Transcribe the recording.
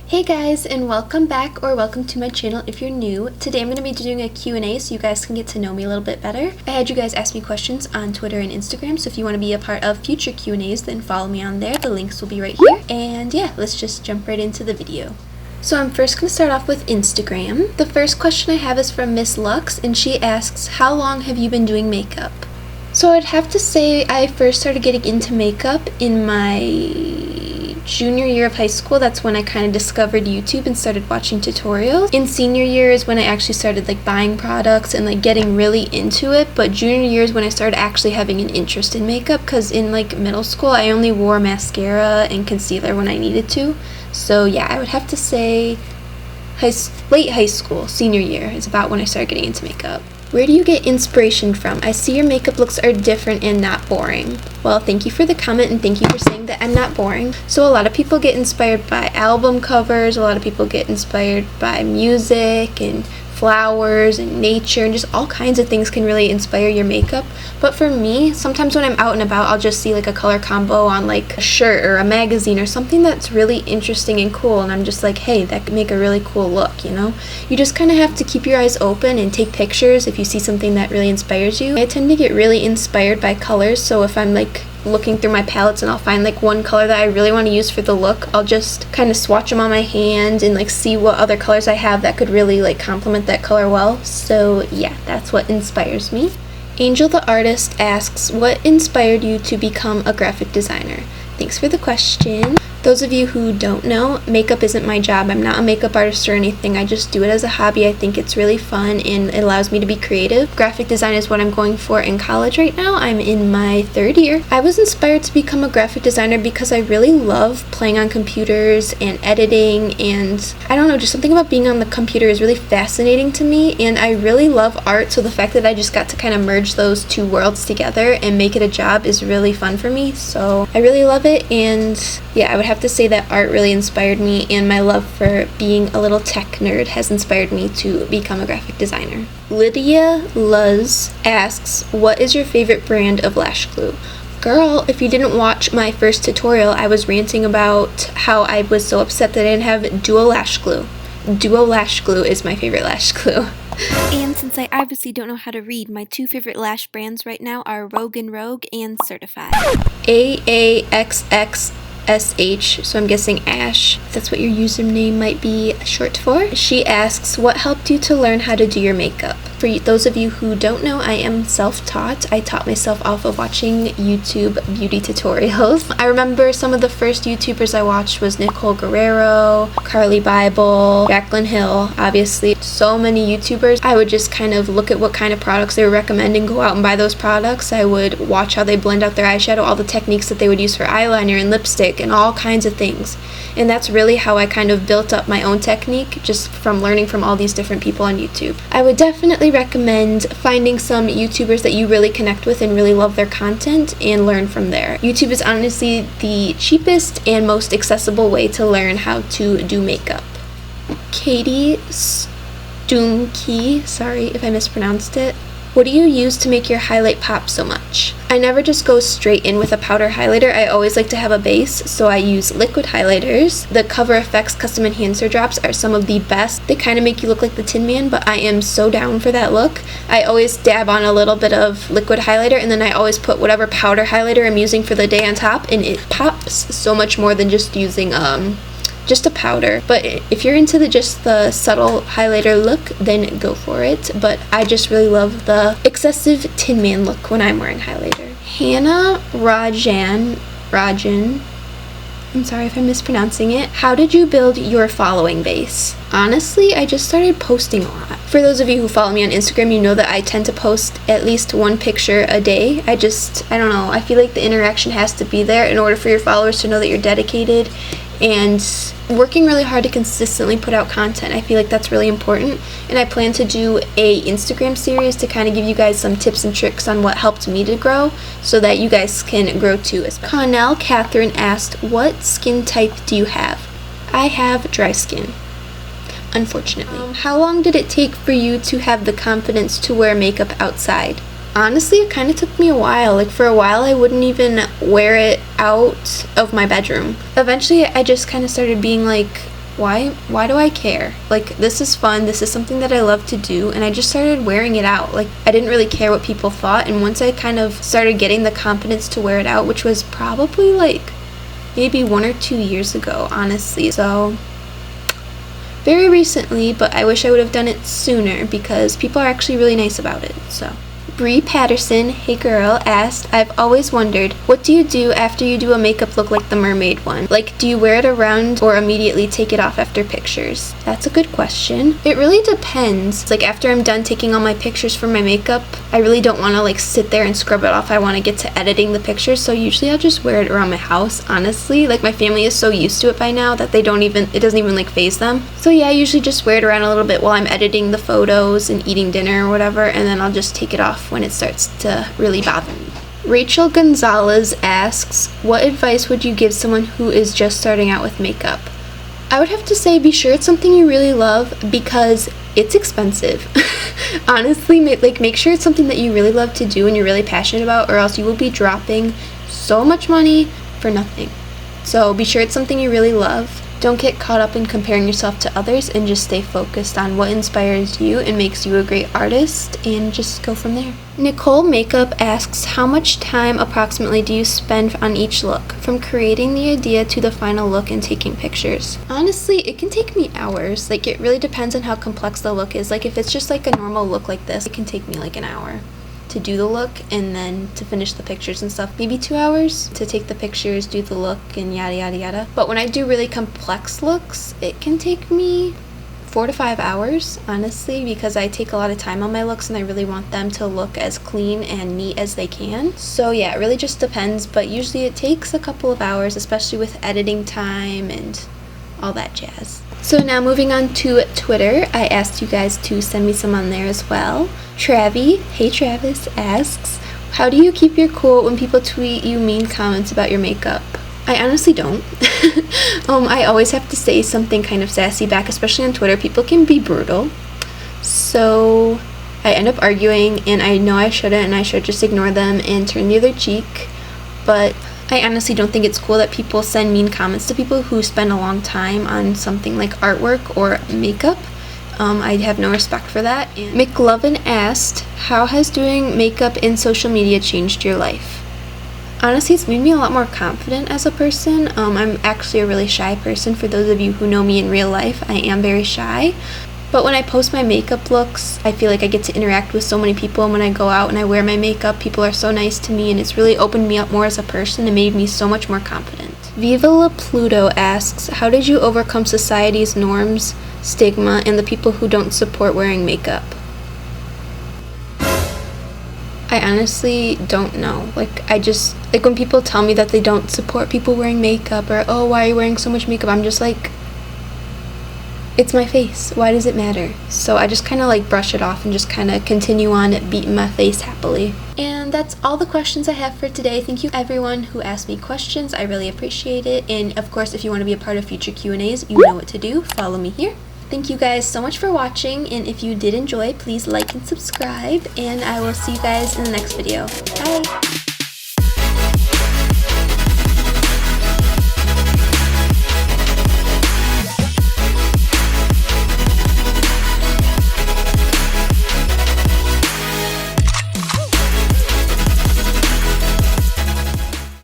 Hey guys, and welcome back or welcome to my channel if you're new. Today I'm going to be doing a Q&A so you guys can get to know me a little bit better. I had you guys ask me questions on Twitter and Instagram, so if you want to be a part of future Q&As, then follow me on there. The links will be right here. And yeah, let's just jump right into the video. So I'm first going to start off with Instagram. The first question I have is from Miss Lux, and she asks, how long have you been doing makeup? So I'd have to say I first started getting into makeup in my junior year of high school. That's when I kind of discovered YouTube and started watching tutorials. In senior year is when I actually started buying products and getting really into it, but junior year is when I started actually having an interest in makeup, because in middle school I only wore mascara and concealer when I needed to. So yeah, I would have to say late high school, senior year is about when I started getting into makeup. Where do you get inspiration from? I see your makeup looks are different and not boring. Well, thank you for the comment and thank you for saying that I'm not boring. So a lot of people get inspired by album covers, a lot of people get inspired by music and flowers and nature, and just all kinds of things can really inspire your makeup. But for me, sometimes when I'm out and about, I'll just see a color combo on a shirt or a magazine or something that's really interesting and cool, and I'm just hey, that could make a really cool look, you know? You just kind of have to keep your eyes open and take pictures if you see something that really inspires you. I tend to get really inspired by colors, so if I'm looking through my palettes and I'll find one color that I really want to use for the look, I'll just kind of swatch them on my hand and see what other colors I have that could really complement that color well. So yeah, that's what inspires me. Angel the Artist asks, what inspired you to become a graphic designer? Thanks for the question. Those of you who don't know, makeup isn't my job. I'm not a makeup artist or anything. I just do it as a hobby. I think it's really fun and it allows me to be creative. Graphic design is what I'm going for in college right now. I'm in my third year. I was inspired to become a graphic designer because I really love playing on computers and editing, and I don't know, just something about being on the computer is really fascinating to me, and I really love art, so the fact that I just got to kind of merge those two worlds together and make it a job is really fun for me. So I really love it, and yeah, I would have to say that art really inspired me, and my love for being a little tech nerd has inspired me to become a graphic designer. Lydia Luz asks, what is your favorite brand of lash glue? Girl, if you didn't watch my first tutorial, I was ranting about how I was so upset that I didn't have Duo Lash Glue. Duo Lash Glue is my favorite lash glue. And since I obviously don't know how to read, my two favorite lash brands right now are Rogue & Rogue and Certified. AAXXSH, so I'm guessing Ash, if that's what your username might be short for. She asks, what helped you to learn how to do your makeup? For those of you who don't know, I am self-taught. I taught myself off of watching YouTube beauty tutorials. I remember some of the first YouTubers I watched was Nicole Guerrero, Carly Bible, Jaclyn Hill, obviously. So many YouTubers. I would just kind of look at what kind of products they were recommending, go out and buy those products. I would watch how they blend out their eyeshadow, all the techniques that they would use for eyeliner and lipstick and all kinds of things. And that's really how I kind of built up my own technique, just from learning from all these different people on YouTube. I would definitely recommend finding some YouTubers that you really connect with and really love their content and learn from there. YouTube is honestly the cheapest and most accessible way to learn how to do makeup. Katie Stumkey, sorry if I mispronounced it. What do you use to make your highlight pop so much? I never just go straight in with a powder highlighter. I always like to have a base, so I use liquid highlighters. The Cover FX Custom Enhancer Drops are some of the best. They kind of make you look like the Tin Man, but I am so down for that look. I always dab on a little bit of liquid highlighter, and then I always put whatever powder highlighter I'm using for the day on top, and it pops so much more than just using just a powder. But if you're into just the subtle highlighter look, then go for it. But I just really love the excessive Tin Man look when I'm wearing highlighter. Hannah Rajan, I'm sorry if I'm mispronouncing it. How did you build your following base? Honestly, I just started posting a lot. For those of you who follow me on Instagram, you know that I tend to post at least one picture a day. I don't know, I feel like the interaction has to be there in order for your followers to know that you're dedicated and working really hard to consistently put out content. I feel like that's really important, and I plan to do a Instagram series to kind of give you guys some tips and tricks on what helped me to grow so that you guys can grow too. Connell Catherine asked, what skin type do you have? I have dry skin, unfortunately. How long did it take for you to have the confidence to wear makeup outside? Honestly, it kind of took me a while. For a while, I wouldn't even wear it out of my bedroom. Eventually, I just kind of started being why do I care? Like, this is fun, this is something that I love to do, and I just started wearing it out. Like, I didn't really care what people thought, and once I kind of started getting the confidence to wear it out, which was probably like maybe 1 or 2 years ago, honestly. So very recently, but I wish I would have done it sooner because people are actually really nice about it. So Bree Patterson, hey girl, asked, I've always wondered, what do you do after you do a makeup look like the mermaid one? Like, do you wear it around or immediately take it off after pictures? That's a good question. It really depends. Like, after I'm done taking all my pictures for my makeup, I really don't want to like sit there and scrub it off. I want to get to editing the pictures, so usually I'll just wear it around my house, honestly. Like, my family is so used to it by now that it doesn't even like faze them. So yeah, I usually just wear it around a little bit while I'm editing the photos and eating dinner or whatever, and then I'll just take it off when it starts to really bother me. Rachel Gonzalez asks, what advice would you give someone who is just starting out with makeup? I would have to say be sure it's something you really love because it's expensive. Honestly, make sure it's something that you really love to do and you're really passionate about, or else you will be dropping so much money for nothing. So be sure it's something you really love. Don't get caught up in comparing yourself to others and just stay focused on what inspires you and makes you a great artist, and just go from there. Nicole Makeup asks, how much time approximately do you spend on each look, from creating the idea to the final look and taking pictures? Honestly, it can take me hours. Like, it really depends on how complex the look is. Like, if it's just like a normal look like this, it can take me like an hour to do the look and then to finish the pictures and stuff. Maybe 2 hours to take the pictures, do the look, and yada yada yada. But when I do really complex looks, it can take me 4 to 5 hours, honestly, because I take a lot of time on my looks and I really want them to look as clean and neat as they can. So yeah, it really just depends, but usually it takes a couple of hours, especially with editing time and all that jazz. So now moving on to Twitter, I asked you guys to send me some on there as well. Travi, hey Travis, asks, how do you keep your cool when people tweet you mean comments about your makeup? I honestly don't. I always have to say something kind of sassy back, especially on Twitter. People can be brutal. So I end up arguing, and I know I shouldn't, and I should just ignore them and turn the other cheek. But I honestly don't think it's cool that people send mean comments to people who spend a long time on something like artwork or makeup. I have no respect for that. And McLovin asked, how has doing makeup in social media changed your life? Honestly, it's made me a lot more confident as a person. I'm actually a really shy person. For those of you who know me in real life, I am very shy. But when I post my makeup looks, I feel like I get to interact with so many people, and when I go out and I wear my makeup, people are so nice to me, and it's really opened me up more as a person and made me so much more confident. Viva La Pluto asks, how did you overcome society's norms, stigma, and the people who don't support wearing makeup? I honestly don't know. Like, when people tell me that they don't support people wearing makeup, or, oh, why are you wearing so much makeup? I'm just like, it's my face. Why does it matter? So I just kind of like brush it off and just kind of continue on beating my face happily. And that's all the questions I have for today. Thank you everyone who asked me questions. I really appreciate it. And of course, if you want to be a part of future Q&As, you know what to do. Follow me here. Thank you guys so much for watching, and if you did enjoy, please like and subscribe, and I will see you guys in the next video. Bye!